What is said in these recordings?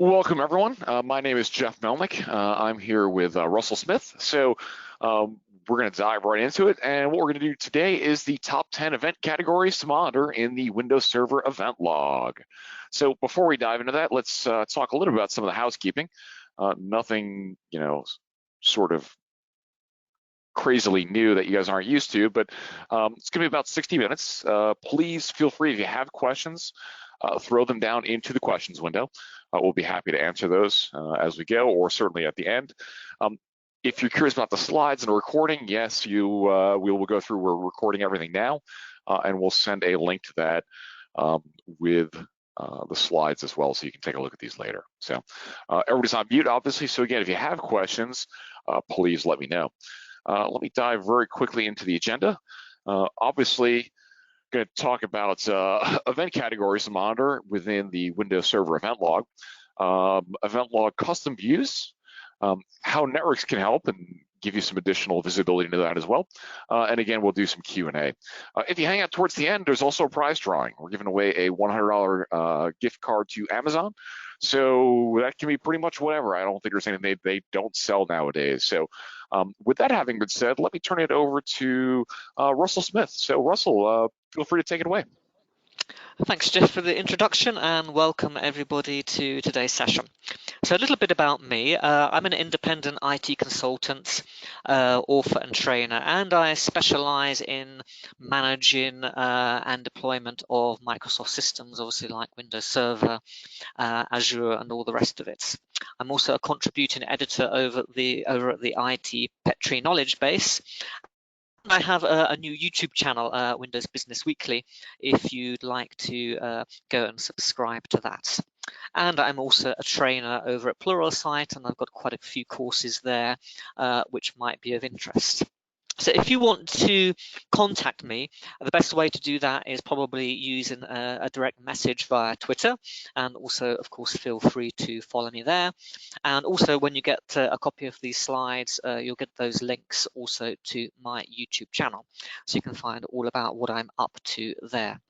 Welcome, everyone. My name is Jeff Melnick. I'm here with Russell Smith. So we're going to dive right into it. And what we're going to do today is the top 10 event categories to monitor in the Windows Server event log. So before we dive into that, let's talk a little bit about some of the housekeeping. Nothing, sort of crazily new that you guys aren't used to, but it's going to be about 60 minutes. Please feel free, if you have questions, throw them down into the questions window. We'll be happy to answer those as we go, or certainly at the end. If you're curious about the slides and the recording, yes, we will go through. We're recording everything now, and we'll send a link to that with the slides as well, so you can take a look at these later. So everybody's on mute, obviously. So again, if you have questions, please let me know. Let me dive very quickly into the agenda. Obviously, going to talk about event categories to monitor within the Windows Server event log, event log custom views, how Netwrix can help and give you some additional visibility into that as well. And again, we'll do some Q&A. If you hang out towards the end, there's also a prize drawing. We're giving away a $100 gift card to Amazon. So that can be pretty much whatever. I don't think there's anything they don't sell nowadays. So with that having been said, let me turn it over to Russell Smith. So Russell, feel free to take it away. Thanks, Jeff, for the introduction, and welcome everybody to today's session. So a little bit about me. I'm an independent IT consultant, author and trainer, and I specialize in managing and deployment of Microsoft systems, obviously like Windows Server, Azure, and all the rest of it. I'm also a contributing editor over at the IT Petri knowledge base. I have a new YouTube channel, Windows Business Weekly, if you'd like to go and subscribe to that. And I'm also a trainer over at Pluralsight, and I've got quite a few courses there which might be of interest. So if you want to contact me, the best way to do that is probably using a direct message via Twitter, and also, of course, feel free to follow me there. And also, when you get a copy of these slides, you'll get those links also to my YouTube channel, so you can find all about what I'm up to there.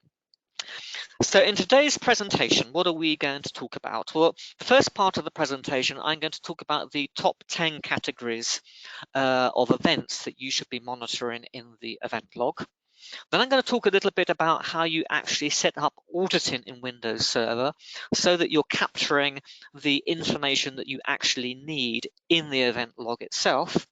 So in today's presentation, what are we going to talk about? Well, the first part of the presentation, I'm going to talk about the top 10 categories of events that you should be monitoring in the event log. Then I'm going to talk a little bit about how you actually set up auditing in Windows Server so that you're capturing the information that you actually need in the event log itself.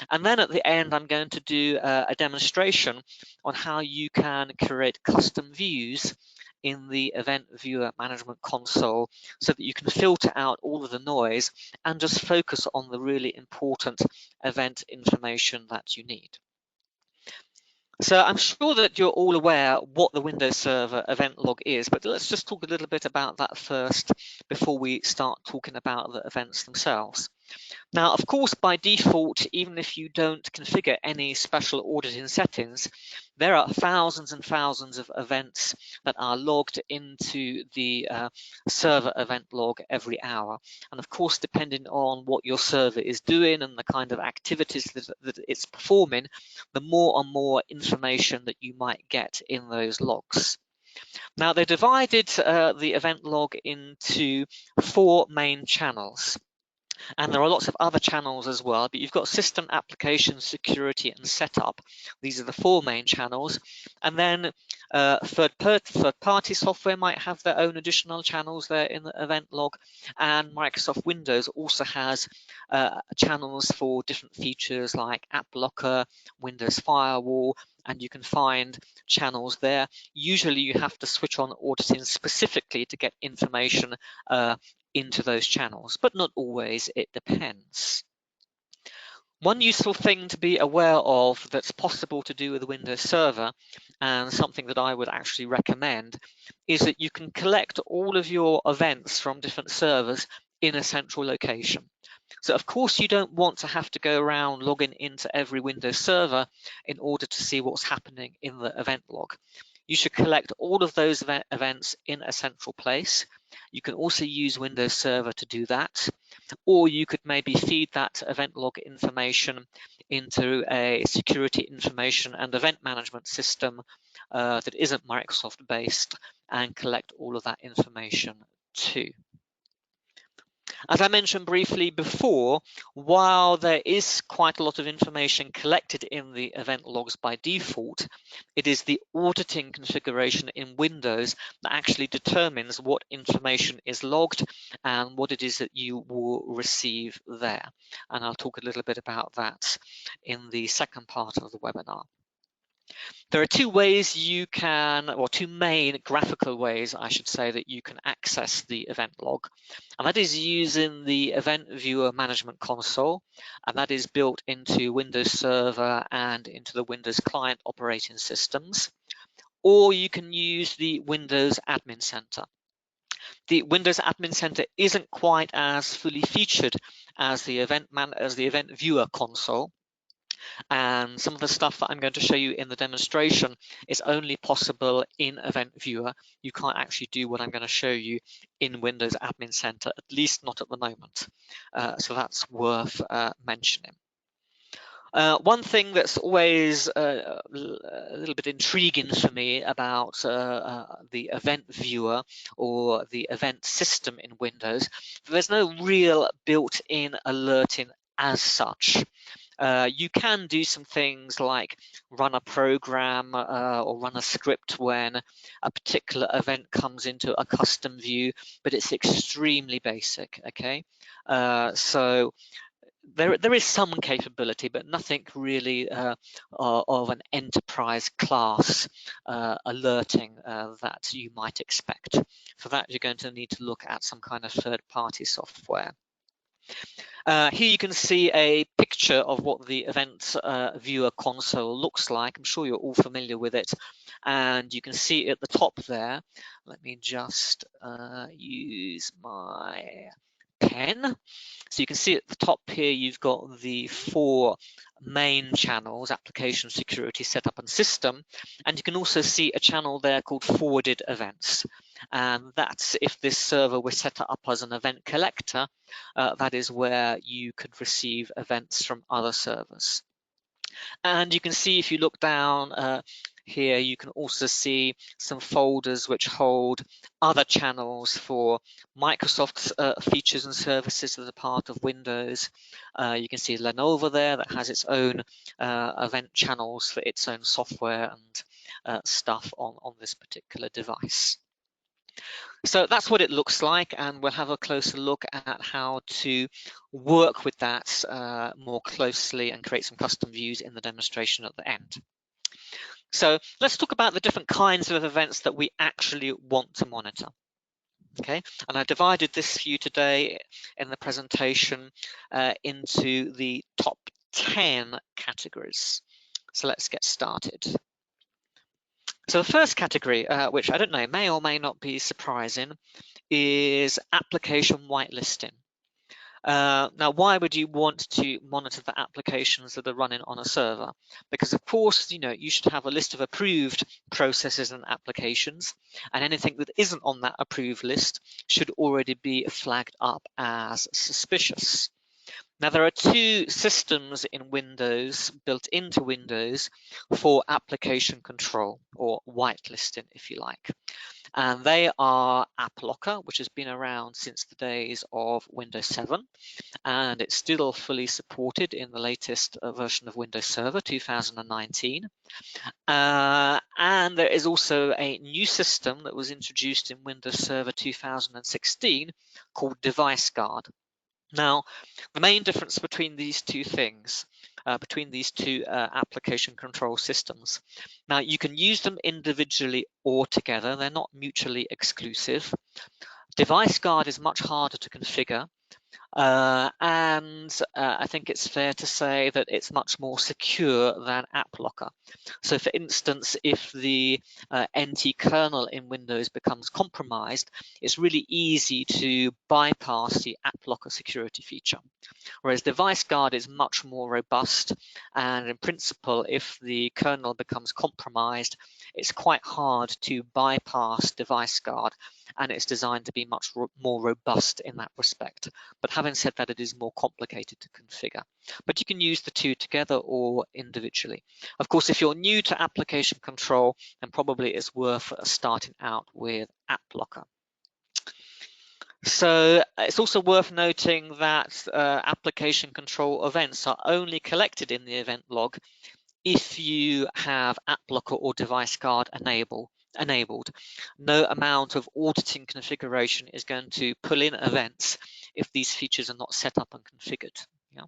And then at the end, I'm going to do a demonstration on how you can create custom views in the event viewer management console so that you can filter out all of the noise and just focus on the really important event information that you need. So I'm sure that you're all aware what the Windows Server event log is, but let's just talk a little bit about that first before we start talking about the events themselves. Now, of course, by default, even if you don't configure any special auditing settings, there are thousands and thousands of events that are logged into the server event log every hour. And of course, depending on what your server is doing and the kind of activities that it's performing, the more and more information that you might get in those logs. Now, they divided the event log into 4 main channels. And there are lots of other channels as well, but you've got system, application, security, and setup. These are the 4 main channels. And then third-party software might have their own additional channels there in the event log. And Microsoft Windows also has channels for different features like App Blocker, Windows Firewall, and you can find channels there. Usually you have to switch on auditing specifically to get information into those channels, but not always, it depends. One useful thing to be aware of that's possible to do with Windows Server, and something that I would actually recommend, is that you can collect all of your events from different servers in a central location. So of course you don't want to have to go around logging into every Windows server in order to see what's happening in the event log. You should collect all of those events in a central place. You can also use Windows Server to do that, or you could maybe feed that event log information into a security information and event management system that isn't Microsoft based and collect all of that information too. As I mentioned briefly before, while there is quite a lot of information collected in the event logs by default, it is the auditing configuration in Windows that actually determines what information is logged and what it is that you will receive there. And I'll talk a little bit about that in the second part of the webinar. There are two ways you can, or two main graphical ways, I should say, that you can access the event log. And that is using the Event Viewer Management Console, and that is built into Windows Server and into the Windows Client operating systems. Or you can use the Windows Admin Center. The Windows Admin Center isn't quite as fully featured as the Event Viewer console. And some of the stuff that I'm going to show you in the demonstration is only possible in Event Viewer. You can't actually do what I'm going to show you in Windows Admin Center, at least not at the moment. So that's worth mentioning. One thing that's always a little bit intriguing for me about the event viewer or the event system in Windows, there's no real built-in alerting as such. You can do some things like run a program or run a script when a particular event comes into a custom view, but it's extremely basic, okay? So there is some capability, but nothing really of an enterprise class alerting that you might expect. For that, you're going to need to look at some kind of third-party software. Here you can see a picture of what the event viewer console looks like. I'm sure you're all familiar with it, and you can see at the top there. Let me just use my pen. So you can see at the top here, you've got the 4 main channels: application, security, setup, and system. And you can also see a channel there called forwarded events. And that's if this server was set up as an event collector, that is where you could receive events from other servers. And you can see if you look down here, you can also see some folders which hold other channels for Microsoft's features and services that are part of Windows. You can see Lenovo there that has its own event channels for its own software and stuff on this particular device. So that's what it looks like, and we'll have a closer look at how to work with that more closely and create some custom views in the demonstration at the end. So let's talk about the different kinds of events that we actually want to monitor. Okay, and I divided this for you today in the presentation into the top 10 categories. So let's get started. So the first category, which I don't know, may or may not be surprising, is application whitelisting. Now, why would you want to monitor the applications that are running on a server? Because of course, you should have a list of approved processes and applications, and anything that isn't on that approved list should already be flagged up as suspicious. Now, there are 2 systems in Windows, built into Windows, for application control, or whitelisting, if you like. And they are AppLocker, which has been around since the days of Windows 7, and it's still fully supported in the latest version of Windows Server 2019. And there is also a new system that was introduced in Windows Server 2016 called Device Guard. Now, the main difference between these 2 things, between these 2 application control systems. Now, you can use them individually or together. They're not mutually exclusive. Device Guard is much harder to configure. And I think it's fair to say that it's much more secure than AppLocker. So for instance, if the NT kernel in Windows becomes compromised, it's really easy to bypass the AppLocker security feature. Whereas Device Guard is much more robust, and in principle, if the kernel becomes compromised, it's quite hard to bypass Device Guard, and it's designed to be much more robust in that respect. But having said that, it is more complicated to configure. But you can use the 2 together or individually. Of course, if you're new to application control, then probably it's worth starting out with AppLocker. So it's also worth noting that application control events are only collected in the event log if you have app blocker or device guard enabled. No amount of auditing configuration is going to pull in events if these features are not set up and configured. Yeah.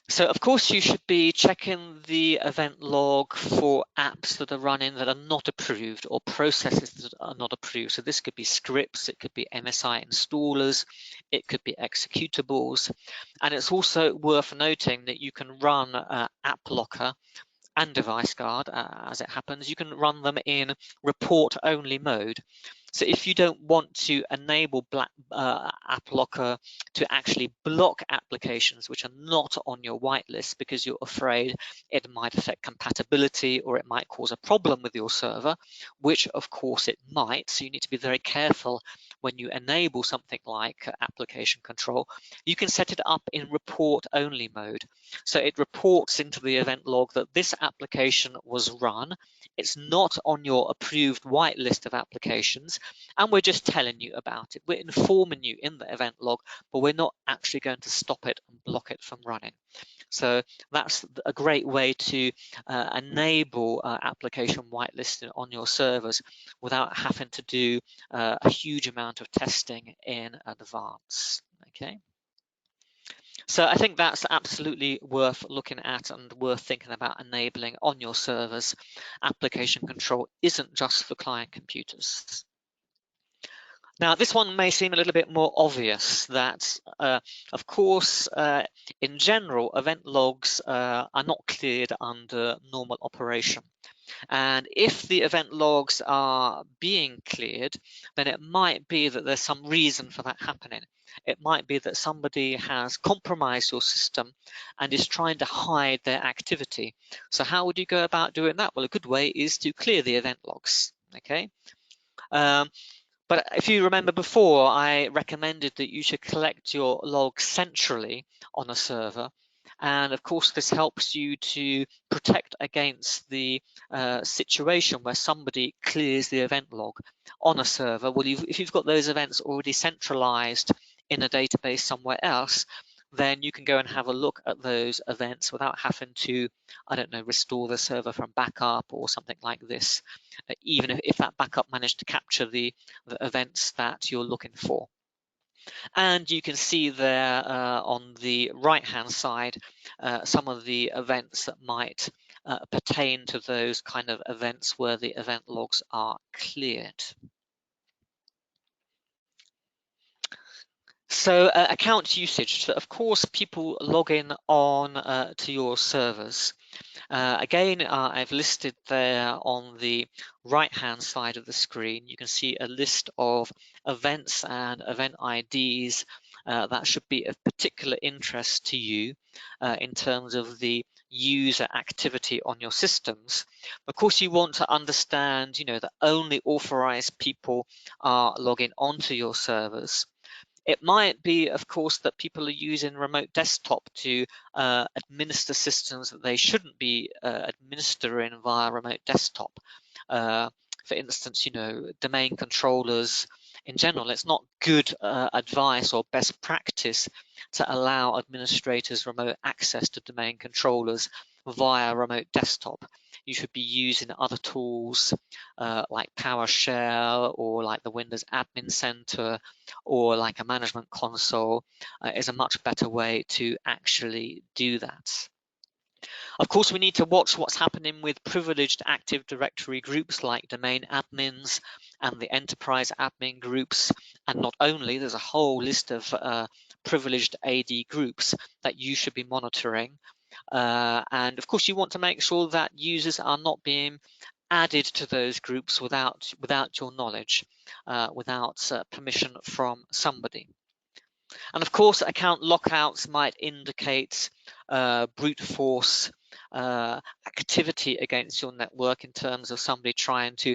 So of course you should be checking the event log for apps that are running that are not approved or processes that are not approved. So this could be scripts, it could be MSI installers, it could be executables. And it's also worth noting that you can run app blocker and device guard, as it happens. You can run them in report only mode. So if you don't want to enable app locker to actually block applications which are not on your whitelist because you're afraid it might affect compatibility or it might cause a problem with your server, which of course it might, so you need to be very careful when you enable something like application control, you can set it up in report only mode. So it reports into the event log that this application was run. It's not on your approved whitelist of applications, and we're just telling you about it. We're informing you in the event log, but we're not actually going to stop it and block it from running. So that's a great way to enable application whitelisting on your servers without having to do a huge amount of testing in advance. Okay. So I think that's absolutely worth looking at and worth thinking about enabling on your servers. Application control isn't just for client computers. Now, this one may seem a little bit more obvious that, of course, in general, event logs are not cleared under normal operation. And if the event logs are being cleared, then it might be that there's some reason for that happening. It might be that somebody has compromised your system and is trying to hide their activity. So how would you go about doing that? Well, a good way is to clear the event logs. Okay. But if you remember before, I recommended that you should collect your logs centrally on a server. And of course, this helps you to protect against the situation where somebody clears the event log on a server. Well, if you've got those events already centralized in a database somewhere else, then you can go and have a look at those events without having to, I don't know, restore the server from backup or something like this, even if that backup managed to capture the events that you're looking for. And you can see there on the right-hand side some of the events that might pertain to those kind of events where the event logs are cleared. So account usage. So of course, people log in on to your servers. Again, I've listed there on the right-hand side of the screen, you can see a list of events and event IDs that should be of particular interest to you in terms of the user activity on your systems. Of course, you want to understand, that only authorized people are logging onto your servers. It might be, of course, that people are using remote desktop to administer systems that they shouldn't be administering via remote desktop. For instance, domain controllers in general, it's not good advice or best practice to allow administrators remote access to domain controllers via remote desktop. You should be using other tools like PowerShell or like the Windows Admin Center or like a management console is a much better way to actually do that. Of course, we need to watch what's happening with privileged Active Directory groups like domain admins and the enterprise admin groups. And not only, there's a whole list of privileged AD groups that you should be monitoring. And of course, you want to make sure that users are not being added to those groups without your knowledge, without permission from somebody. And of course, account lockouts might indicate brute force activity against your network in terms of somebody trying to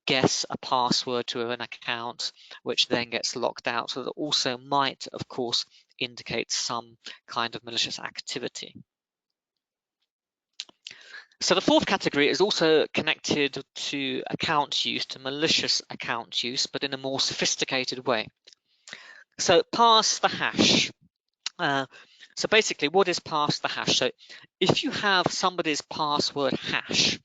guess a password to an account, which then gets locked out. So that also might, of course, indicate some kind of malicious activity. So the fourth category is also connected to account use, to malicious account use, but in a more sophisticated way. So parse the hash. So basically, what is parse the hash? So if you have somebody's password hash,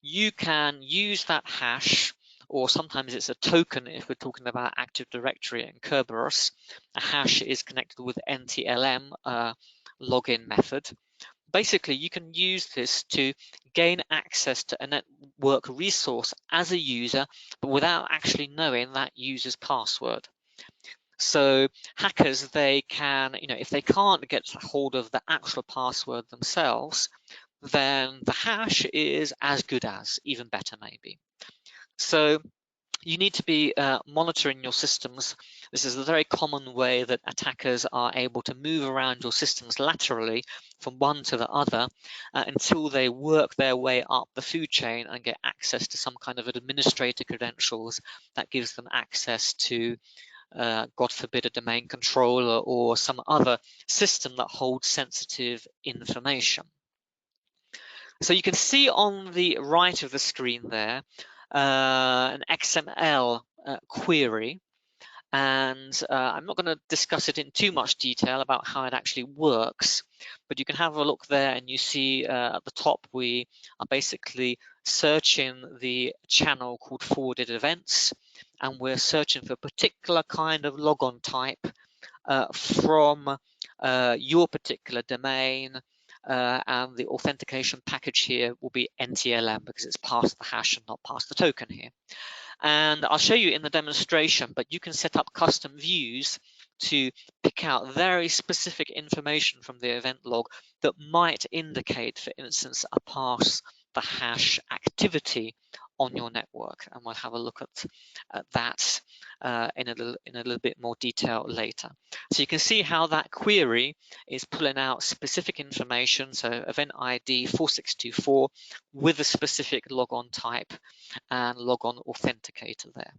you can use that hash, or sometimes it's a token if we're talking about Active Directory and Kerberos. A hash is connected with NTLM login method. Basically, you can use this to gain access to a network resource as a user, but without actually knowing that user's password. So hackers, they can, if they can't get hold of the actual password themselves, then the hash is as good as, even better maybe. So you need to be monitoring your systems. This is a very common way that attackers are able to move around your systems laterally from one to the other until they work their way up the food chain and get access to some kind of administrator credentials that gives them access to, God forbid, a domain controller or some other system that holds sensitive information. So you can see on the right of the screen there an XML query, and I'm not going to discuss it in too much detail about how it actually works, but you can have a look there and you see at the top we are basically searching the channel called forwarded events, and we're searching for a particular kind of logon type from your particular domain, and the authentication package here will be NTLM because it's past the hash and not past the token here. And I'll show you in the demonstration, but you can set up custom views to pick out very specific information from the event log that might indicate, for instance, a pass the hash activity on your network, and we'll have a look at that in a little bit more detail later. So you can see how that query is pulling out specific information, so event ID 4624 with a specific logon type and logon authenticator there.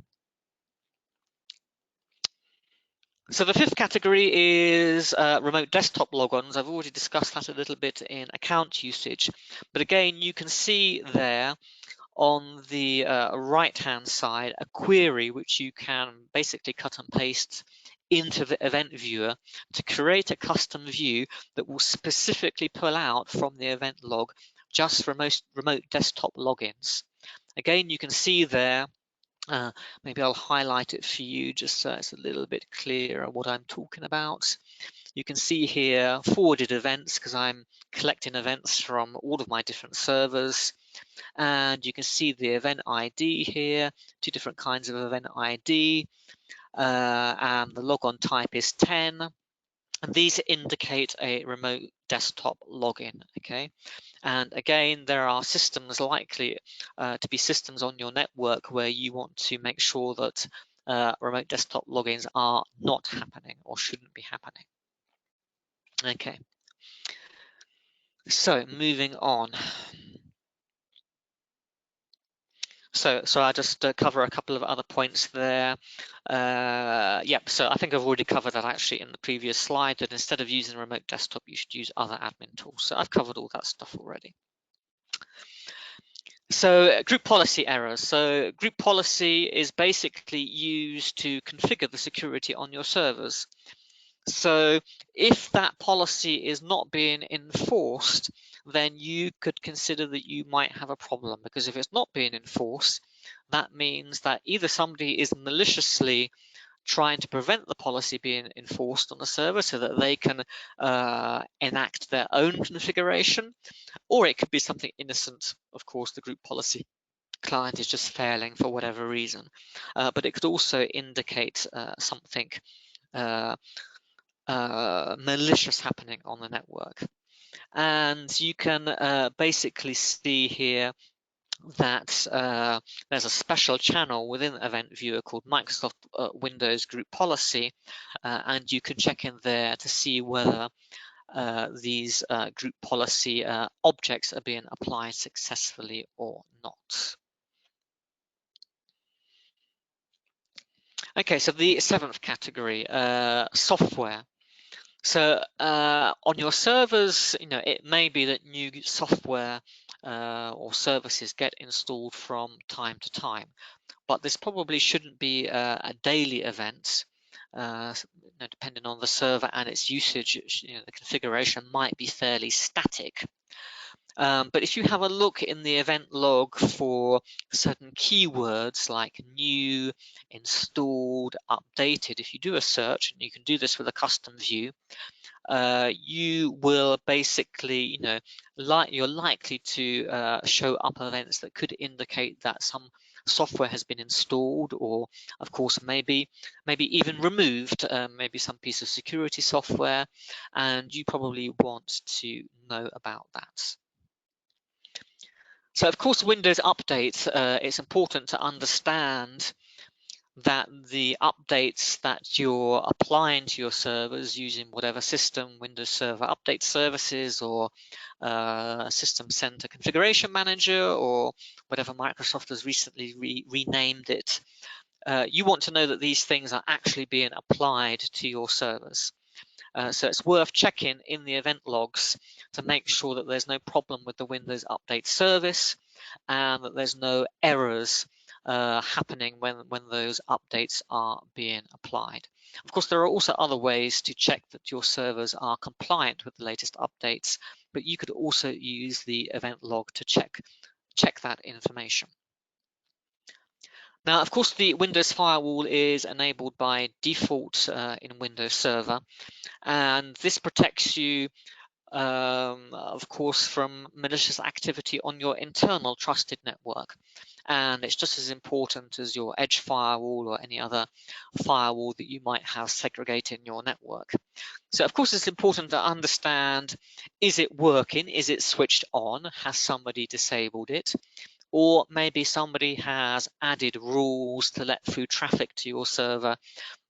So the fifth category is remote desktop logons. I've already discussed that a little bit in account usage, but again, you can see there on the right-hand side a query which you can basically cut and paste into the event viewer to create a custom view that will specifically pull out from the event log just remote desktop logins. Again, you can see there, maybe I'll highlight it for you just so it's a little bit clearer what I'm talking about. You can see here forwarded events because I'm collecting events from all of my different servers. And you can see the event ID here, two different kinds of event ID, and the logon type is 10. And these indicate a remote desktop login, okay? And again, there are systems likely to be systems on your network where you want to make sure that remote desktop logins are not happening or shouldn't be happening. Okay, so moving on. So I'll just cover a couple of other points there. Yep, so I think I've already covered that actually in the previous slide, that instead of using remote desktop, you should use other admin tools. So I've covered all that stuff already. So group policy errors. So group policy is basically used to configure the security on your servers. So if that policy is not being enforced, then you could consider that you might have a problem, because if it's not being enforced, that means that either somebody is maliciously trying to prevent the policy being enforced on the server so that they can enact their own configuration, or it could be something innocent. Of course, the group policy client is just failing for whatever reason, but it could also indicate something malicious happening on the network. And you can basically see here that there's a special channel within Event Viewer called Microsoft Windows Group Policy, and you can check in there to see whether these group policy objects are being applied successfully or not. Okay, so the seventh category, software. So on your servers, it may be that new software or services get installed from time to time. But this probably shouldn't be a daily event. Depending on the server and its usage, the configuration might be fairly static. But if you have a look in the event log for certain keywords like new, installed, updated, if you do a search, and you can do this with a custom view, you will basically, you're likely to show up events that could indicate that some software has been installed, or of course maybe even removed, maybe some piece of security software, and you probably want to know about that. So of course, Windows updates, it's important to understand that the updates that you're applying to your servers using whatever system, Windows Server Update Services, or System Center Configuration Manager, or whatever Microsoft has recently renamed it, you want to know that these things are actually being applied to your servers. So it's worth checking in the event logs to make sure that there's no problem with the Windows Update service and that there's no errors happening when those updates are being applied. Of course, there are also other ways to check that your servers are compliant with the latest updates, but you could also use the event log to check that information. Now, of course, the Windows Firewall is enabled by default in Windows Server, and this protects you, of course, from malicious activity on your internal trusted network. And it's just as important as your edge firewall or any other firewall that you might have segregated in your network. So of course it's important to understand, is it working? Is it switched on? Has somebody disabled it? Or maybe somebody has added rules to let through traffic to your server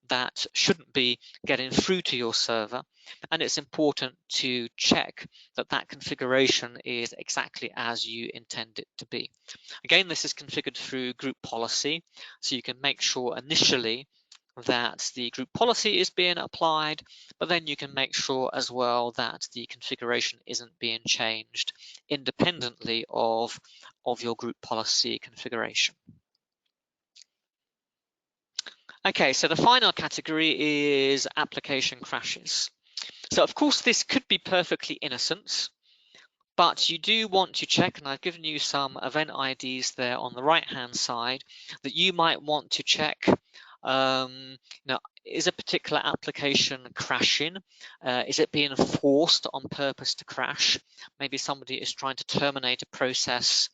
that shouldn't be getting through to your server, and it's important to check that that configuration is exactly as you intend it to be. Again, this is configured through group policy, so you can make sure initially that the group policy is being applied, but then you can make sure as well that the configuration isn't being changed independently of your group policy configuration. Okay, so the final category is application crashes. So of course this could be perfectly innocent, but you do want to check, and I've given you some event IDs there on the right hand side, that you might want to check. Is a particular application crashing? Is it being forced on purpose to crash? Maybe somebody is trying to terminate a process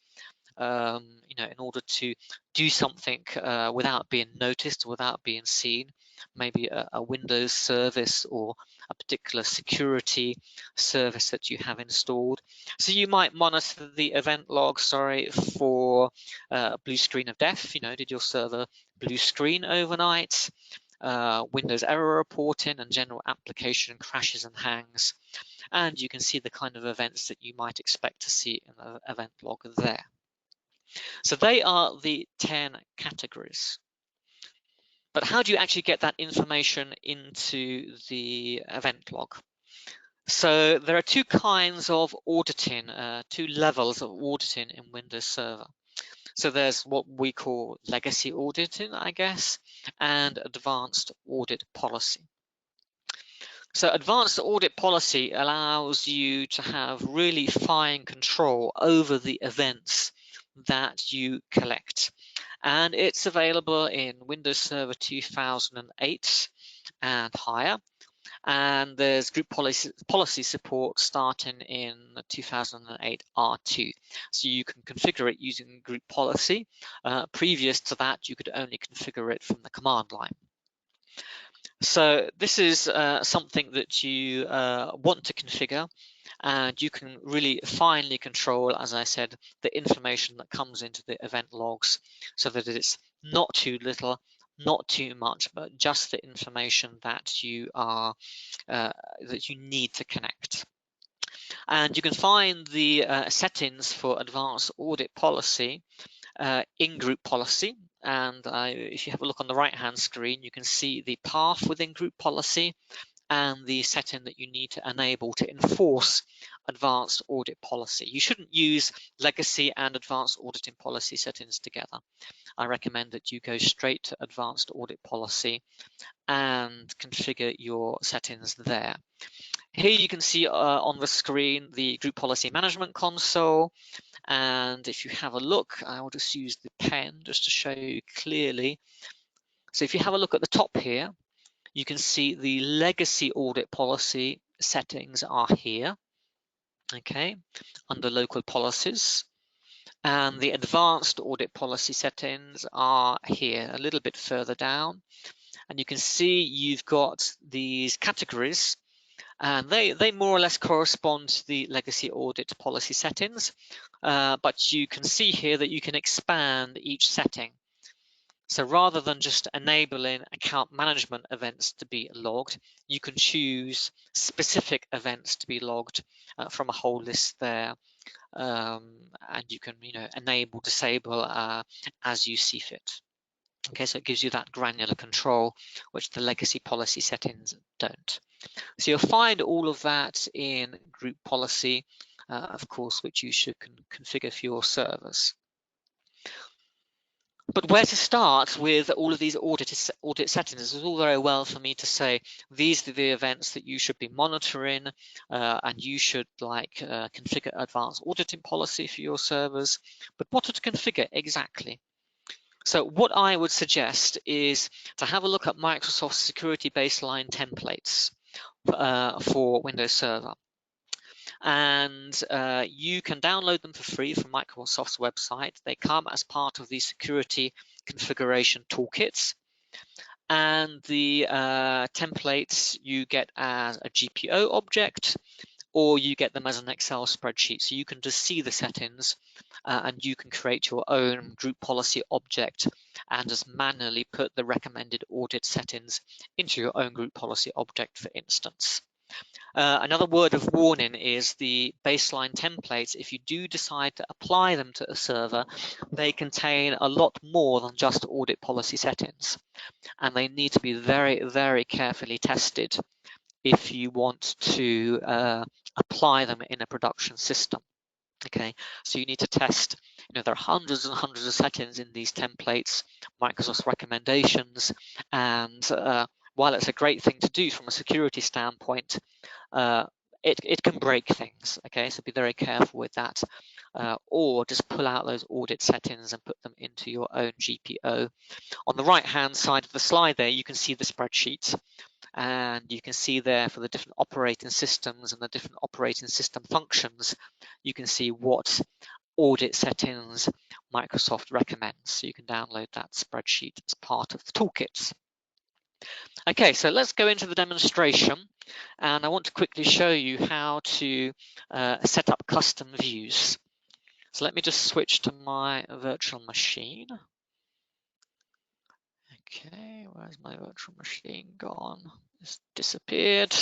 in order to do something without being noticed, without being seen, maybe a Windows service or a particular security service that you have installed. So you might monitor the event log, for blue screen of death. Did your server blue screen overnight? Windows error reporting and general application crashes and hangs. And you can see the kind of events that you might expect to see in the event log there. So they are the 10 categories. But how do you actually get that information into the event log? So there are two kinds of auditing, two levels of auditing in Windows Server. So there's what we call legacy auditing, I guess, and advanced audit policy. So advanced audit policy allows you to have really fine control over the events that you collect. And it's available in Windows Server 2008 and higher. And there's group policy support starting in 2008 R2. So you can configure it using group policy. Previous to that, you could only configure it from the command line. So this is something that you want to configure, and you can really finely control, as I said, the information that comes into the event logs so that it's not too little, not too much, but just the information that you are that you need to connect. And you can find the settings for advanced audit policy in group policy, and if you have a look on the right hand screen, you can see the path within group policy and the setting that you need to enable to enforce advanced audit policy. You shouldn't use legacy and advanced auditing policy settings together. I recommend that you go straight to advanced audit policy and configure your settings there. Here you can see on the screen the group policy management console. And if you have a look, I will just use the pen just to show you clearly. So if you have a look at the top here, you can see the legacy audit policy settings are here, okay, under local policies. And the advanced audit policy settings are here, a little bit further down. And you can see you've got these categories, and they more or less correspond to the legacy audit policy settings, but you can see here that you can expand each setting. So rather than just enabling account management events to be logged, you can choose specific events to be logged from a whole list there, and you can enable, disable as you see fit. Okay, so it gives you that granular control, which the legacy policy settings don't. So you'll find all of that in group policy, of course, which you should configure for your servers. But where to start with all of these audit settings? It's all very well for me to say these are the events that you should be monitoring, and you should configure advanced auditing policy for your servers. But what to configure exactly? So what I would suggest is to have a look at Microsoft Security Baseline templates for Windows Server. And you can download them for free from Microsoft's website. They come as part of the security configuration toolkits. And the templates you get as a GPO object, or you get them as an Excel spreadsheet. So you can just see the settings and you can create your own group policy object and just manually put the recommended audit settings into your own group policy object, for instance. Another word of warning is the baseline templates. If you do decide to apply them to a server, they contain a lot more than just audit policy settings, and they need to be very, very carefully tested if you want to apply them in a production system. Okay, so you need to test, there are hundreds and hundreds of settings in these templates, Microsoft's recommendations, and while it's a great thing to do from a security standpoint, it can break things, okay, so be very careful with that, or just pull out those audit settings and put them into your own GPO. On the right hand side of the slide there, you can see the spreadsheet, and you can see there for the different operating systems and the different operating system functions, you can see what audit settings Microsoft recommends. So you can download that spreadsheet as part of the toolkits. Okay, so let's go into the demonstration, and I want to quickly show you how to set up custom views. So let me just switch to my virtual machine. Okay, where's my virtual machine gone? It's disappeared.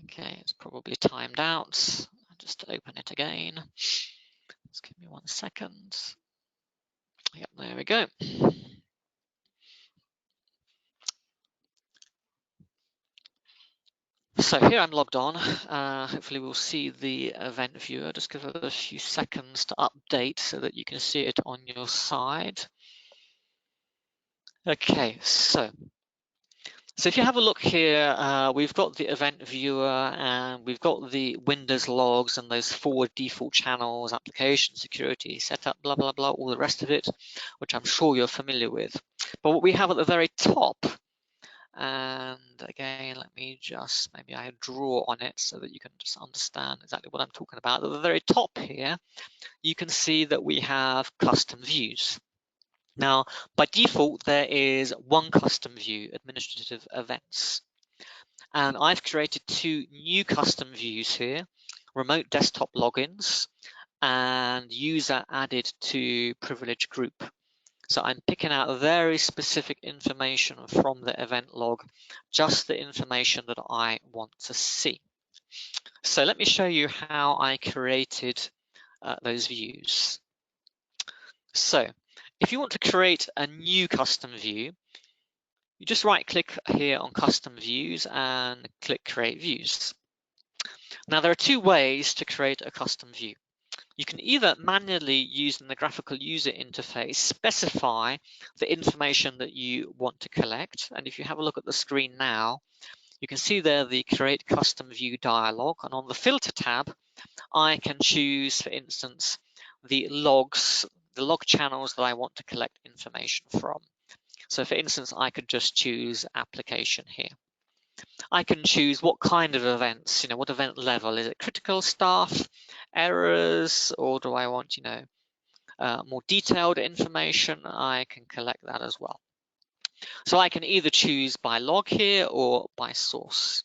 Okay, it's probably timed out. I'll just open it again. Just give me 1 second. Yep, there we go. So here I'm logged on. Hopefully we'll see the event viewer. Just give it a few seconds to update so that you can see it on your side. Okay, so if you have a look here, we've got the event viewer and we've got the Windows logs and those forward default channels, application security, setup, blah, blah, blah, all the rest of it, which I'm sure you're familiar with. But what we have at the very top, and again, let me just, maybe I draw on it so that you can just understand exactly what I'm talking about. At the very top here, you can see that we have custom views. Now, by default, there is one custom view, administrative events. And I've created 2 new custom views here, remote desktop logins and user added to privileged group. So I'm picking out very specific information from the event log, just the information that I want to see. So let me show you how I created those views. So if you want to create a new custom view, you just right click here on custom views and click create views. Now, there are two ways to create a custom view. You can either manually, using the graphical user interface, specify the information that you want to collect. And if you have a look at the screen now, you can see there the Create Custom View dialog. And on the Filter tab, I can choose, for instance, the log channels that I want to collect information from. So for instance, I could just choose application here. I can choose what kind of events, what event level. Is it critical staff, errors, or do I want, more detailed information? I can collect that as well. So I can either choose by log here or by source.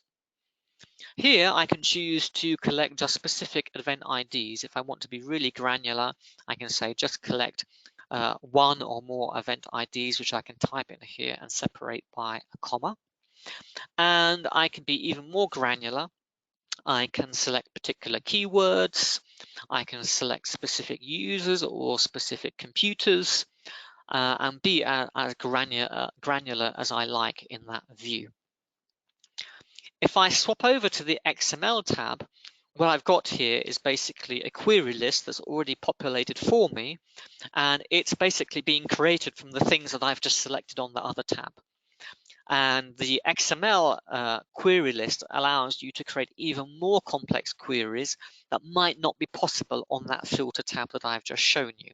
Here I can choose to collect just specific event IDs. If I want to be really granular, I can say just collect one or more event IDs, which I can type in here and separate by a comma. And I can be even more granular. I can select particular keywords. I can select specific users or specific computers and be as granular as I like in that view. If I swap over to the XML tab, what I've got here is basically a query list that's already populated for me, and it's basically being created from the things that I've just selected on the other tab. And the XML query list allows you to create even more complex queries that might not be possible on that filter tab that I've just shown you.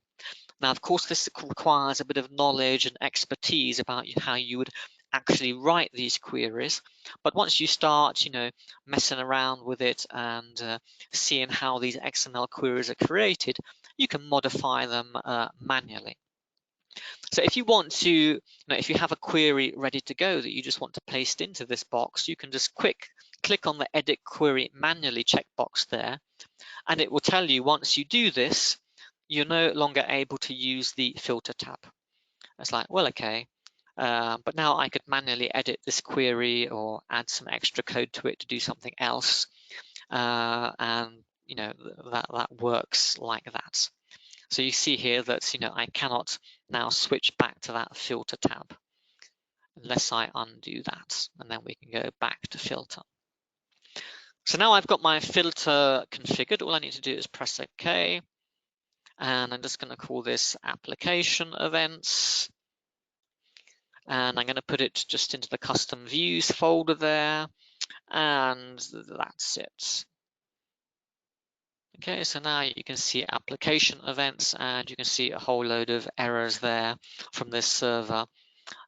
Now, of course, this requires a bit of knowledge and expertise about how you would actually write these queries. But once you start, messing around with it and seeing how these XML queries are created, you can modify them manually. So if you want to, if you have a query ready to go that you just want to paste into this box, you can just click on the Edit Query Manually checkbox there, and it will tell you once you do this, you're no longer able to use the Filter tab. It's like, well, okay, but now I could manually edit this query or add some extra code to it to do something else, and that works like that. So you see here that I cannot now switch back to that Filter tab unless I undo that, and then we can go back to Filter. So now I've got my filter configured. All I need to do is press OK, and I'm just going to call this Application Events, and I'm going to put it just into the Custom Views folder there, and that's it. Okay, so now you can see application events, and you can see a whole load of errors there from this server.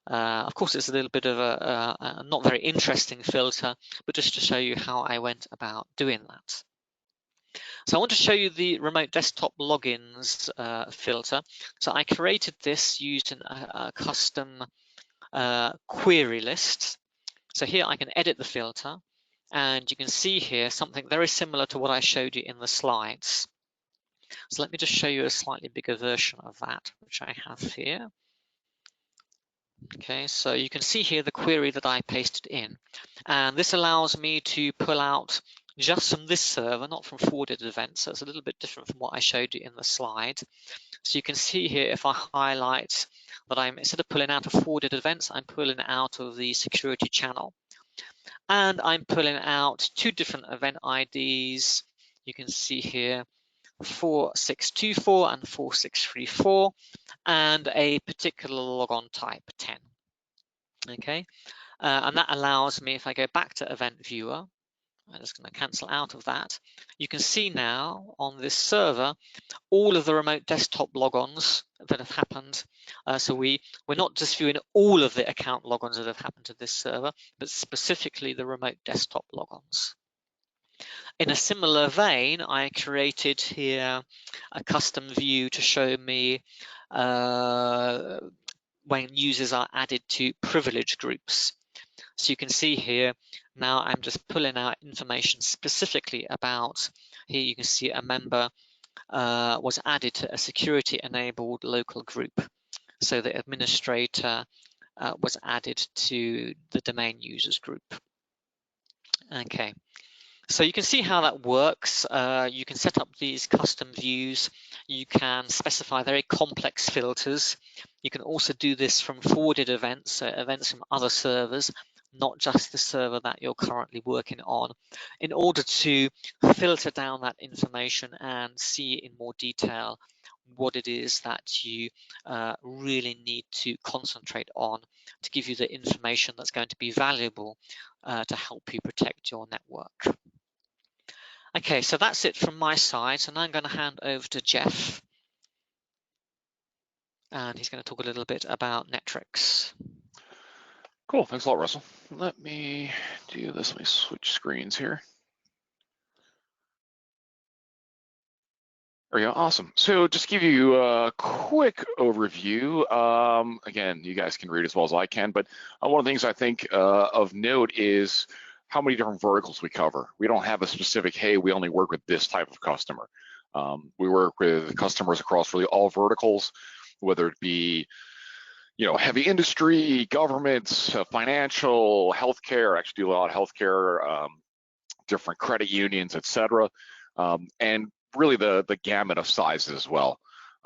Of course, it's a little bit of a not very interesting filter, but just to show you how I went about doing that. So I want to show you the remote desktop logins filter. So I created this using a custom query list. So here I can edit the filter, and you can see here something very similar to what I showed you in the slides. So let me just show you a slightly bigger version of that, which I have here. Okay, so you can see here the query that I pasted in, and this allows me to pull out just from this server, not from forwarded events. So it's a little bit different from what I showed you in the slide. So you can see here, if I highlight that instead of pulling out of forwarded events, I'm pulling out of the security channel, and I'm pulling out two different event IDs. You can see here 4624 and 4634, and a particular logon type 10. Okay, and that allows me, if I go back to Event Viewer, I'm just going to cancel out of that. You can see now on this server all of the remote desktop logons that have happened. So we're not just viewing all of the account logons that have happened to this server, but specifically the remote desktop logons. In a similar vein, I created here a custom view to show me when users are added to privilege groups. So you can see here, now I'm just pulling out information specifically about, here you can see a member was added to a security enabled local group. So the administrator was added to the domain users group. Okay. So you can see how that works. You can set up these custom views. You can specify very complex filters. You can also do this from forwarded events, so events from other servers, not just the server that you're currently working on, in order to filter down that information and see in more detail what it is that you really need to concentrate on to give you the information that's going to be valuable to help you protect your network. Okay, so that's it from my side. So now I'm going to hand over to Jeff, and he's going to talk a little bit about Netwrix. Cool, thanks a lot, Russell. Let me do this. Let me switch screens here. There we go, awesome. So just give you a quick overview. Again, you guys can read as well as I can, but one of the things I think of note is how many different verticals we cover. We don't have a specific, hey, we only work with this type of customer. We work with customers across really all verticals, whether it be heavy industry, government, financial, healthcare. I actually do a lot of healthcare, different credit unions, et cetera, and really the gamut of sizes as well.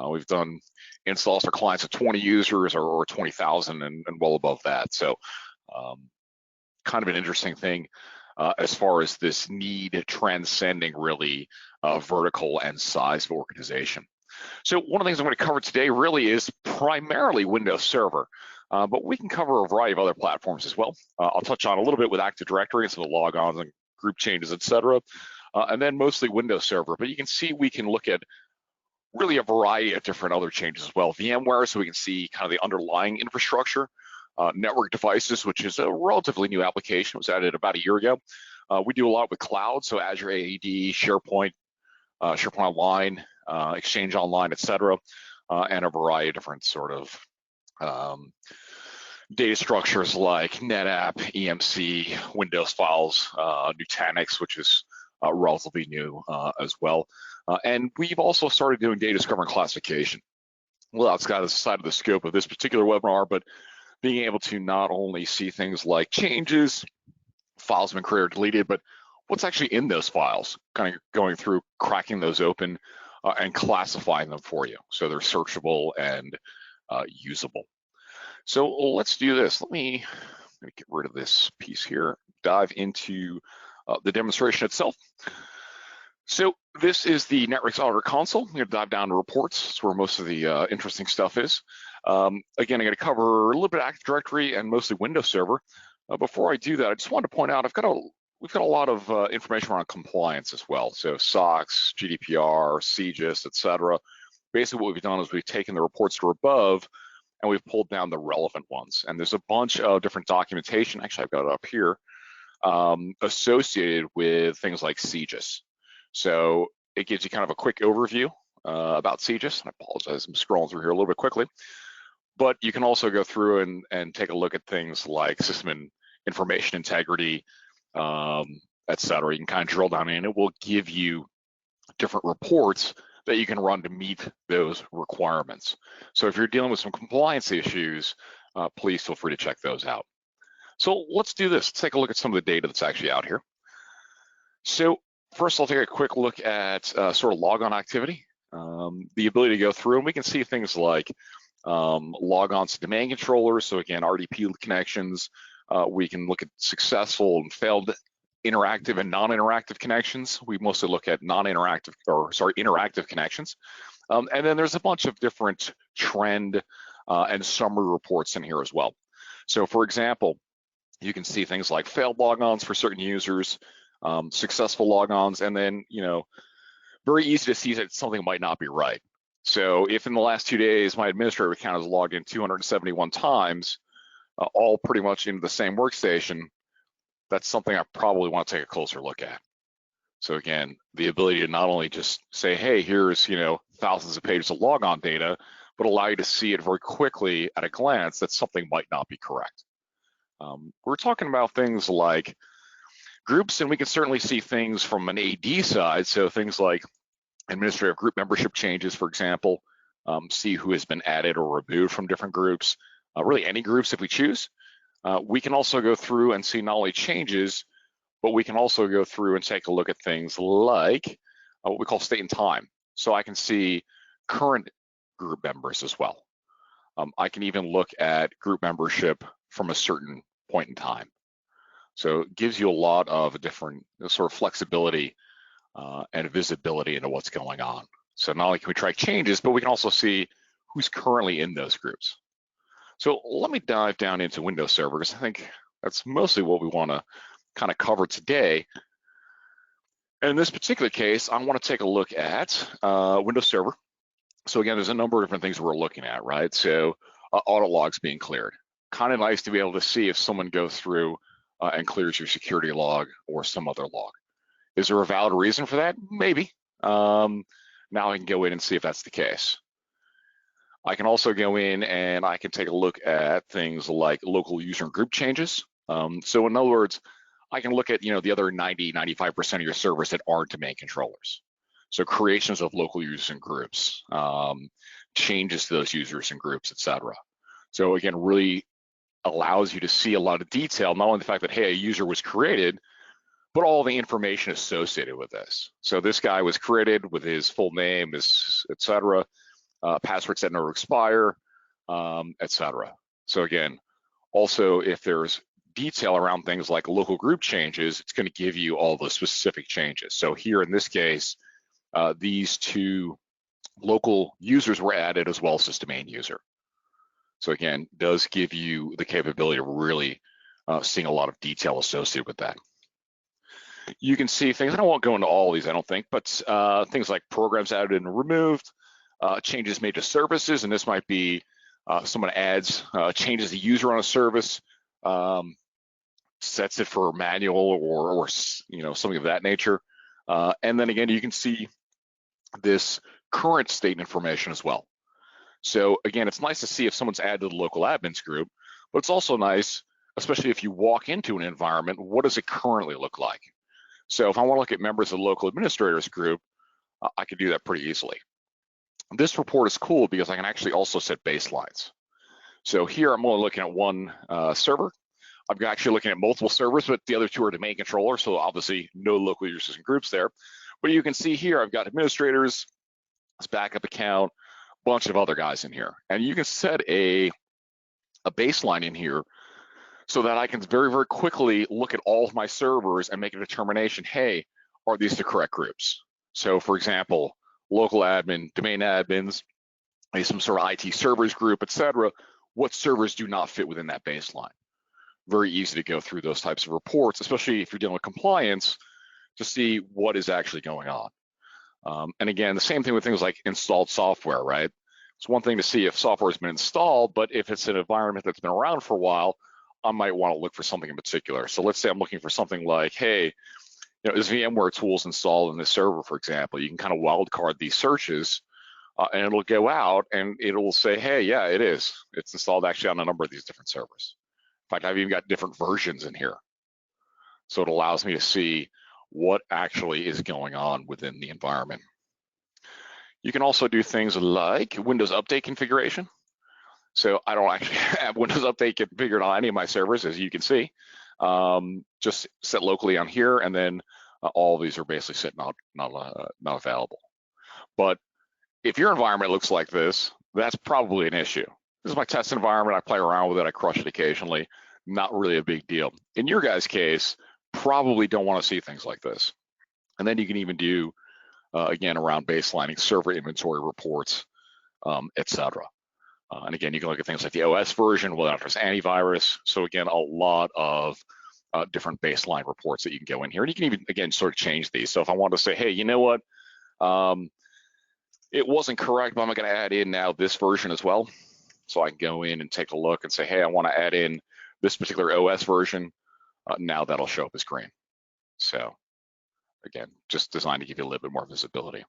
We've done installs for clients of 20 users or 20,000 and well above that. So kind of an interesting thing as far as this need transcending really vertical and size of organization. So one of the things I'm going to cover today really is primarily Windows Server, but we can cover a variety of other platforms as well. I'll touch on a little bit with Active Directory and some of the logons and group changes, et cetera, and then mostly Windows Server. But you can see we can look at really a variety of different other changes as well. VMware, so we can see kind of the underlying infrastructure. Network devices, which is a relatively new application, was added about a year ago. We do a lot with cloud, so Azure AD, SharePoint, SharePoint Online, Exchange Online, et cetera, and a variety of different sort of data structures like NetApp, EMC, Windows files, Nutanix, which is relatively new as well. And we've also started doing data discovery and classification. Well, outside of the scope of this particular webinar, but being able to not only see things like changes, files have been created or deleted, but what's actually in those files, kind of going through, cracking those open and classifying them for you so they're searchable and usable. So let's do this. Let me get rid of this piece here, dive into the demonstration itself. So this is the Netwrix Auditor Console. I'm going to dive down to reports. That's where most of the interesting stuff is. Again, I'm going to cover a little bit of Active Directory and mostly Windows Server. Before I do that, I just wanted to point out we've got a lot of information around compliance as well. So SOX, GDPR, CGIS, et cetera. Basically, what we've done is we've taken the reports that are above and we've pulled down the relevant ones. And there's a bunch of different documentation. Actually, I've got it up here associated with things like CGIS. So it gives you kind of a quick overview about CGIS. I apologize, I'm scrolling through here a little bit quickly. But you can also go through and take a look at things like system information integrity, et cetera. You can kind of drill down in. It will give you different reports that you can run to meet those requirements. So if you're dealing with some compliance issues, please feel free to check those out. So let's do this. Let's take a look at some of the data that's actually out here. So first, I'll take a quick look at sort of logon activity, the ability to go through, and we can see things like logons to domain controllers. So again, RDP connections. We can look at successful and failed interactive and non-interactive connections. We mostly look at interactive connections. And then there's a bunch of different trend and summary reports in here as well. So for example, you can see things like failed logons for certain users, successful logons, and then, very easy to see that something might not be right. So if in the last 2 days, my administrator account has logged in 271 times, all pretty much into the same workstation, that's something I probably want to take a closer look at. So again, the ability to not only just say, hey, here's, thousands of pages of logon data, but allow you to see it very quickly at a glance that something might not be correct. We're talking about things like groups, and we can certainly see things from an AD side. So things like administrative group membership changes, for example, see who has been added or removed from different groups, really any groups if we choose. We can also go through and see not only changes, but we can also go through and take a look at things like what we call state and time. So I can see current group members as well. I can even look at group membership from a certain point in time. So it gives you a lot of different sort of flexibility and visibility into what's going on. So not only can we track changes, but we can also see who's currently in those groups. So let me dive down into Windows Server, because I think that's mostly what we want to kind of cover today. And in this particular case, I want to take a look at Windows Server. So again, there's a number of different things we're looking at, right? So audit logs being cleared. Kind of nice to be able to see if someone goes through and clears your security log or some other log. Is there a valid reason for that? Maybe. Now I can go in and see if that's the case. I can also go in and I can take a look at things like local user and group changes. So in other words, I can look at the other 90–95% of your servers that aren't domain controllers. So creations of local users and groups, changes to those users and groups, etc. So again, really allows you to see a lot of detail, not only the fact that, hey, a user was created, but all the information associated with this. So this guy was created with his full name, his etc., passwords that never expire, etc. So again, also if there's detail around things like local group changes, it's going to give you all the specific changes. So here in this case, these two local users were added as well as this domain user. So again, does give you the capability of really seeing a lot of detail associated with that. You can see things, and I won't go into all of these, I don't think, but things like programs added and removed, changes made to services, and this might be someone adds, changes the user on a service, sets it for manual or something of that nature. And then again, you can see this current state information as well. So again, it's nice to see if someone's added to the local admins group, but it's also nice, especially if you walk into an environment, what does it currently look like? So if I want to look at members of the local administrators group, I can do that pretty easily. This report is cool because I can actually also set baselines. So here I'm only looking at one server. I'm actually looking at multiple servers, but the other two are domain controllers, so obviously no local users and groups there. But you can see here I've got administrators, this backup account, a bunch of other guys in here. And you can set a baseline in here so that I can very, very quickly look at all of my servers and make a determination, hey, are these the correct groups? So for example, local admin, domain admins, some sort of IT servers group, etc. What servers do not fit within that baseline? Very easy to go through those types of reports, especially if you're dealing with compliance, to see what is actually going on. And again, the same thing with things like installed software, right? It's one thing to see if software has been installed, but if it's an environment that's been around for a while, I might want to look for something in particular. So let's say I'm looking for something like, hey, is VMware tools installed in this server, for example? You can kind of wildcard these searches and it'll go out and it'll say, hey, yeah, it is. It's installed actually on a number of these different servers. In fact, I've even got different versions in here. So it allows me to see what actually is going on within the environment. You can also do things like Windows Update configuration. So I don't actually have Windows Update configured on any of my servers, as you can see. Just set locally on here, and then all of these are basically set not available. But if your environment looks like this, that's probably an issue. This is my test environment. I play around with it. I crush it occasionally. Not really a big deal. In your guys' case, probably don't want to see things like this. And then you can even do, again, around baselining server inventory reports, etc. And again, you can look at things like the OS version, whether or not there's antivirus. So again, a lot of different baseline reports that you can go in here. And you can even, again, sort of change these. So if I want to say, hey, you know what? It wasn't correct, but I'm going to add in now this version as well. So I can go in and take a look and say, hey, I want to add in this particular OS version. Now that'll show up as green. So again, just designed to give you a little bit more visibility.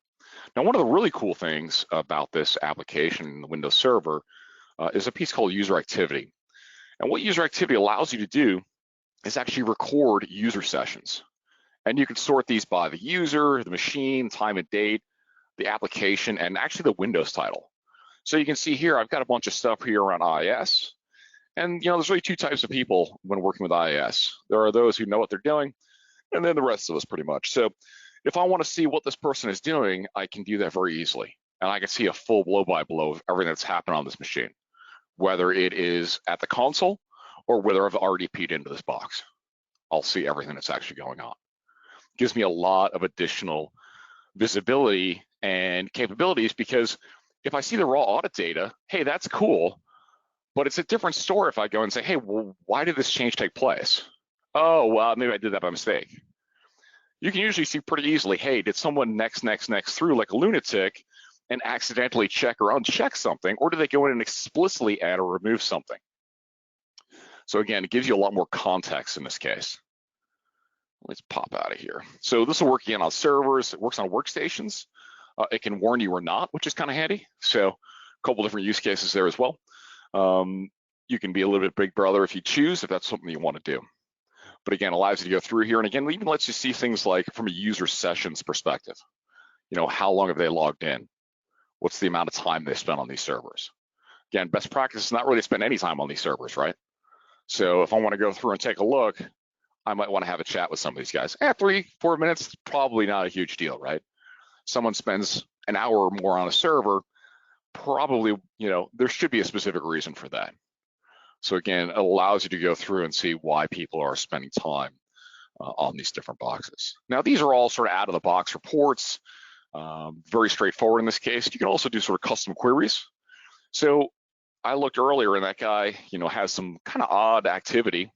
Now, one of the really cool things about this application in the Windows Server is a piece called user activity. And what user activity allows you to do is actually record user sessions. And you can sort these by the user, the machine, time and date, the application, and actually the Windows title. So you can see here, I've got a bunch of stuff here around IIS. And there's really two types of people when working with IIS. There are those who know what they're doing, and then the rest of us pretty much. So if I want to see what this person is doing, I can do that very easily. And I can see a full blow-by-blow of everything that's happened on this machine, whether it is at the console or whether I've already keyed into this box. I'll see everything that's actually going on. Gives me a lot of additional visibility and capabilities, because if I see the raw audit data, hey, that's cool, but it's a different story if I go and say, hey, well, why did this change take place? Oh, well, maybe I did that by mistake. You can usually see pretty easily, hey, did someone next through like a lunatic and accidentally check or uncheck something, or did they go in and explicitly add or remove something? So again, it gives you a lot more context in this case. Let's pop out of here. So this will work again on servers. It works on workstations. It can warn you or not, which is kind of handy. So a couple different use cases there as well. You can be a little bit big brother if you choose, if that's something you want to do. But again, allows you to go through here. And again, it even lets you see things like from a user sessions perspective. You know, how long have they logged in? What's the amount of time they spent on these servers? Again, best practice is not really to spend any time on these servers, right? So if I want to go through and take a look, I might want to have a chat with some of these guys. 3-4 minutes, probably not a huge deal, right? Someone spends an hour or more on a server, probably, you know, there should be a specific reason for that. So again, it allows you to go through and see why people are spending time on these different boxes. Now, these are all sort of out of the box reports, very straightforward in this case. You can also do sort of custom queries. So I looked earlier and that guy, you know, has some kind of odd activity.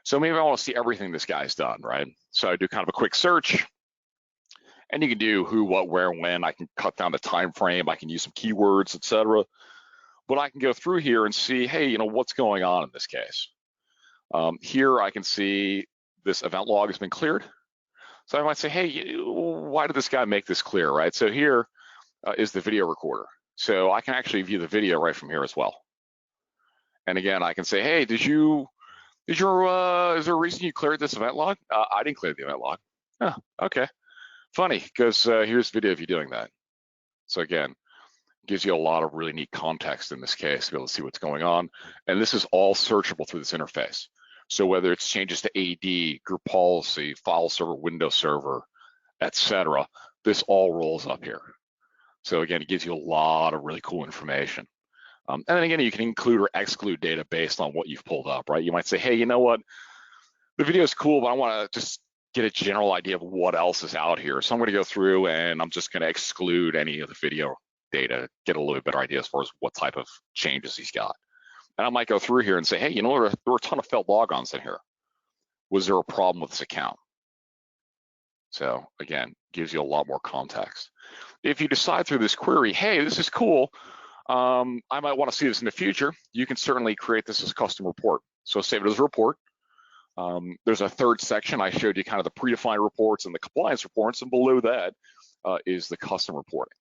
So maybe I want to see everything this guy's done, right? So I do kind of a quick search, and you can do who, what, where, when. I can cut down the time frame. I can use some keywords, etc. But I can go through here and see, hey, you know, what's going on in this case? Here I can see this event log has been cleared. So I might say, hey, why did this guy make this clear, right? So here is the video recorder. So I can actually view the video right from here as well. And again, I can say, hey, is there a reason you cleared this event log? I didn't clear the event log. Oh, okay. Funny, because here's video of you doing that. So again, gives you a lot of really neat context in this case to be able to see what's going on. And this is all searchable through this interface. So whether it's changes to AD, group policy, file server, Windows server, etc., this all rolls up here. So again, it gives you a lot of really cool information. And then again, you can include or exclude data based on what you've pulled up, right? You might say, hey, you know what? The video is cool, but I want to just get a general idea of what else is out here. So I'm going to go through and I'm just going to exclude any of the video data, get a little bit better idea as far as what type of changes he's got. And I might go through here and say, hey, you know, there were a ton of failed logons in here. Was there a problem with this account? So again, gives you a lot more context. If you decide through this query, hey, this is cool, I might want to see this in the future, you can certainly create this as a custom report. So save it as a report. There's a third section. I showed you kind of the predefined reports and the compliance reports, and below that is the custom reporting.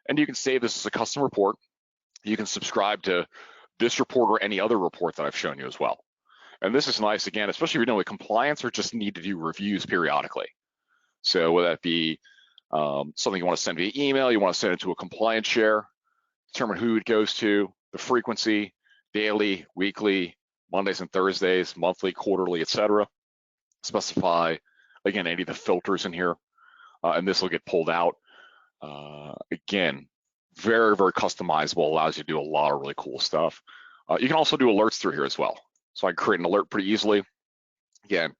And you can save this as a custom report. You can subscribe to this report or any other report that I've shown you as well. And this is nice, again, especially if you're doing with compliance or just need to do reviews periodically. So whether that be something you want to send via email, you want to send it to a compliance share, determine who it goes to, the frequency, daily, weekly, Mondays and Thursdays, monthly, quarterly, etc. Specify, again, any of the filters in here, and this will get pulled out. Again, very, very customizable, allows you to do a lot of really cool stuff. You can also do alerts through here as well. So I can create an alert pretty easily. Again,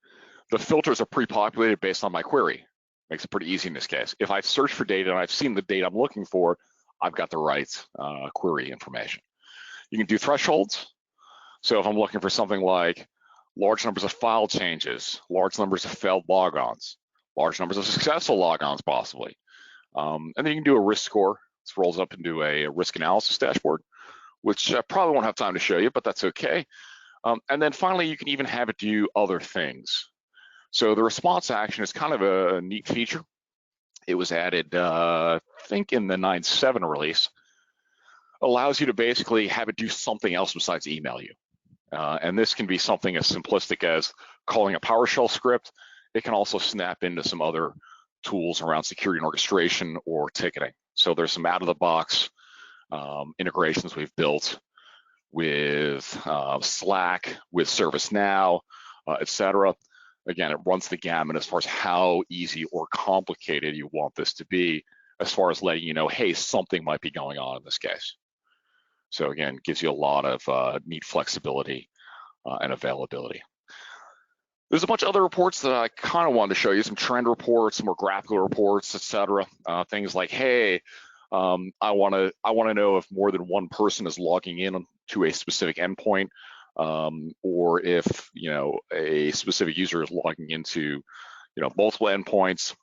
the filters are pre-populated based on my query. Makes it pretty easy in this case. If I've searched for data and I've seen the data I'm looking for, I've got the right query information. You can do thresholds. So if I'm looking for something like large numbers of file changes, large numbers of failed logons, large numbers of successful logons possibly, and then you can do a risk score. This rolls up into a risk analysis dashboard, which I probably won't have time to show you, but that's okay. And then finally, you can even have it do other things. So the response action is kind of a neat feature. It was added, I think, in the 9.7 release. Allows you to basically have it do something else besides email you. And this can be something as simplistic as calling a PowerShell script. It can also snap into some other tools around security and orchestration or ticketing. So there's some out-of-the-box integrations we've built with Slack, with ServiceNow, etc. Again, it runs the gamut as far as how easy or complicated you want this to be, as far as letting you know, hey, something might be going on in this case. So again, gives you a lot of neat flexibility and availability. There's a bunch of other reports that I kind of wanted to show you, some trend reports, some more graphical reports, etc. Things like, hey, I want to know if more than one person is logging in to a specific endpoint, or if a specific user is logging into multiple endpoints.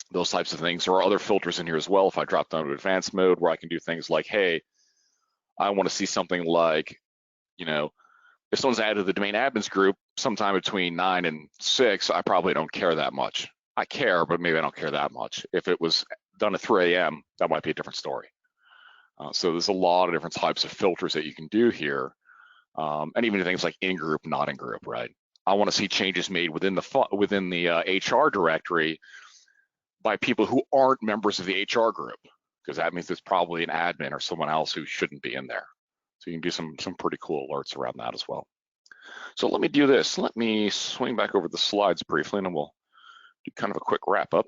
Those types of things. There are other filters in here as well. If I drop down to advanced mode, where I can do things like, hey, I want to see something like, if someone's added to the domain admins group sometime between 9 and 6, I probably don't care that much. I care, but maybe I don't care that much. If it was done at 3 a.m., that might be a different story. So there's a lot of different types of filters that you can do here, and even things like in group, not in group, right? I want to see changes made within the HR directory by people who aren't members of the HR group, because that means there's probably an admin or someone else who shouldn't be in there. So you can do some pretty cool alerts around that as well. So let me do this. Let me swing back over the slides briefly, and then we'll do kind of a quick wrap up.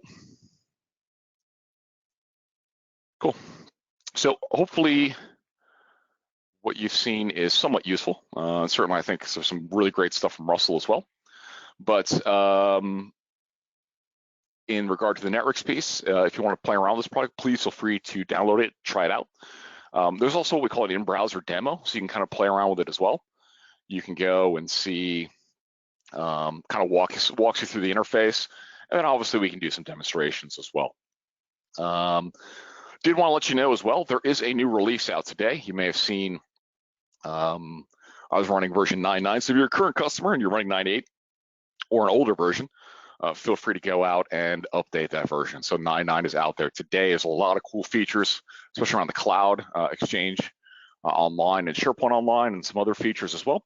Cool. So hopefully what you've seen is somewhat useful. Certainly I think there's some really great stuff from Russell as well. But in regard to the Netwrix piece, if you want to play around with this product, please feel free to download it, try it out. There's also what we call an in-browser demo, so you can kind of play around with it as well. You can go and see, kind of walks you through the interface, and then obviously we can do some demonstrations as well. Did want to let you know as well, there is a new release out today. You may have seen, I was running version 9.9, so if you're a current customer and you're running 9.8 or an older version, feel free to go out and update that version. So 9.9 is out there today. There's a lot of cool features, especially around the cloud, Exchange Online and SharePoint Online, and some other features as well.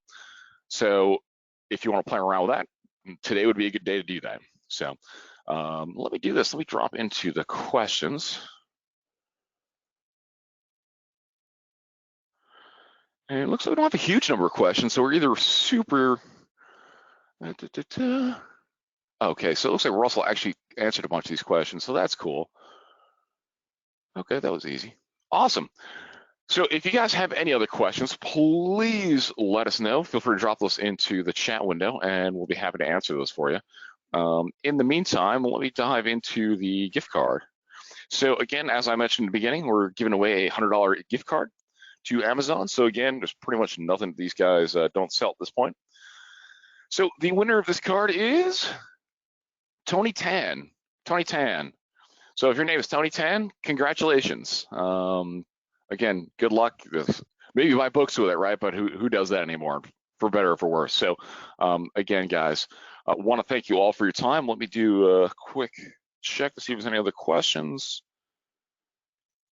So if you want to play around with that, today would be a good day to do that. So let me do this. Let me drop into the questions. And it looks like we don't have a huge number of questions, so we're either super... Okay, so it looks like Russell actually answered a bunch of these questions, so that's cool. Okay, that was easy. Awesome. So if you guys have any other questions, please let us know. Feel free to drop those into the chat window, and we'll be happy to answer those for you. In the meantime, let me dive into the gift card. So again, as I mentioned in the beginning, we're giving away a $100 gift card to Amazon. So again, there's pretty much nothing that these guys don't sell at this point. So the winner of this card is Tony Tan. Tony Tan. So if your name is Tony Tan, congratulations. Again, good luck. Maybe buy books with it, right? But who does that anymore, for better or for worse? So again, guys, I want to thank you all for your time. Let me do a quick check to see if there's any other questions.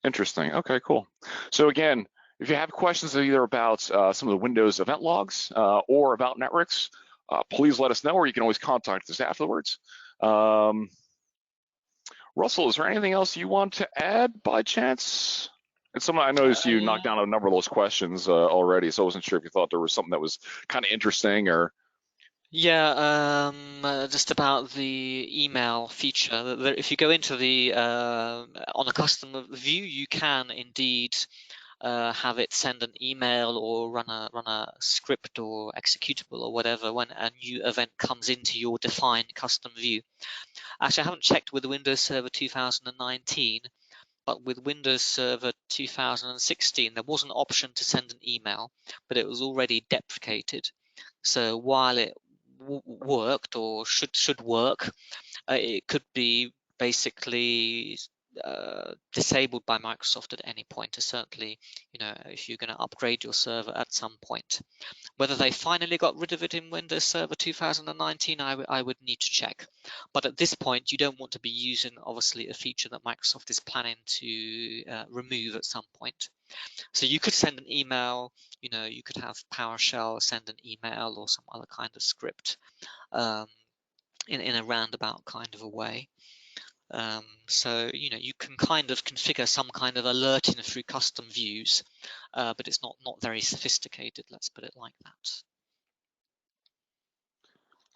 Interesting. Okay, cool. So again, if you have questions either about some of the Windows event logs or about Netwrix, please let us know, or you can always contact us afterwards. Russell, is there anything else you want to add by chance? And I noticed you knocked down a number of those questions already, so I wasn't sure if you thought there was something that was kind of interesting or... Yeah, just about the email feature. If you go into the on a custom view, you can indeed have it send an email or run a script or executable or whatever when a new event comes into your defined custom view. Actually, I haven't checked with Windows Server 2019, but with Windows Server 2016, there was an option to send an email, but it was already deprecated. So while it worked or should work, it could be basically disabled by Microsoft at any point. Certainly, if you're going to upgrade your server at some point. Whether they finally got rid of it in Windows Server 2019, I would need to check. But at this point, you don't want to be using, obviously, a feature that Microsoft is planning to remove at some point. So you could send an email, you could have PowerShell send an email or some other kind of script in a roundabout kind of a way. So you can kind of configure some kind of alerting through custom views, but it's not very sophisticated, let's put it like that.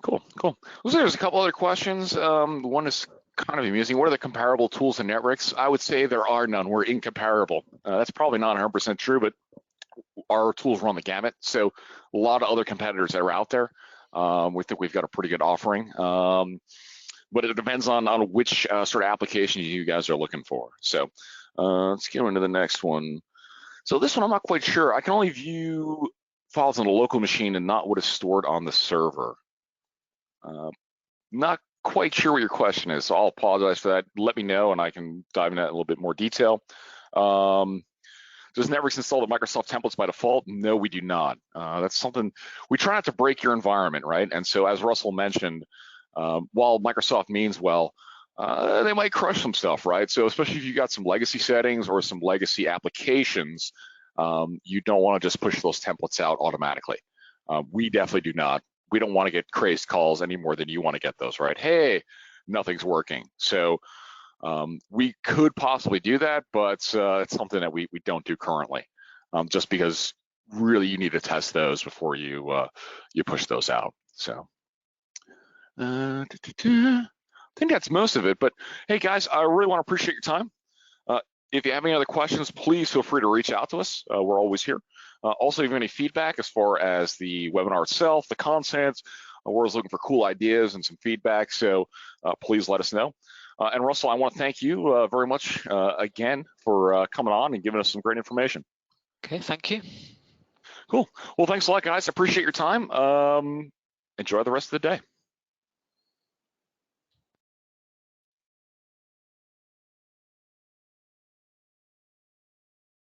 Cool. Looks like there's a couple other questions. One is kind of amusing. What are the comparable tools in Netwrix? I would say there are none. We're incomparable. That's probably not 100% true, but our tools run the gamut. So a lot of other competitors that are out there, We think we've got a pretty good offering, but it depends on which sort of application you guys are looking for. So let's get into the next one. So this one, I'm not quite sure. I can only view files on a local machine and not what is stored on the server. Not quite sure what your question is, so I'll apologize for that. Let me know and I can dive into that in a little bit more detail. Does Netwrix install the Microsoft templates by default? No, we do not. That's something, we try not to break your environment, right? And so as Russell mentioned, while Microsoft means well, they might crush some stuff, right? So especially if you got some legacy settings or some legacy applications, you don't want to just push those templates out automatically. We definitely do not. We don't want to get crazed calls any more than you want to get those, right? Hey, nothing's working. So we could possibly do that, but it's something that we don't do currently, just because really you need to test those before you you push those out. So I think that's most of it. But hey, guys, I really want to appreciate your time. If you have any other questions, please feel free to reach out to us. We're always here. Also, if you have any feedback as far as the webinar itself, the content, we're always looking for cool ideas and some feedback. So please let us know. And Russell, I want to thank you very much again for coming on and giving us some great information. Okay, thank you. Cool. Well, thanks a lot, guys. I appreciate your time. Enjoy the rest of the day.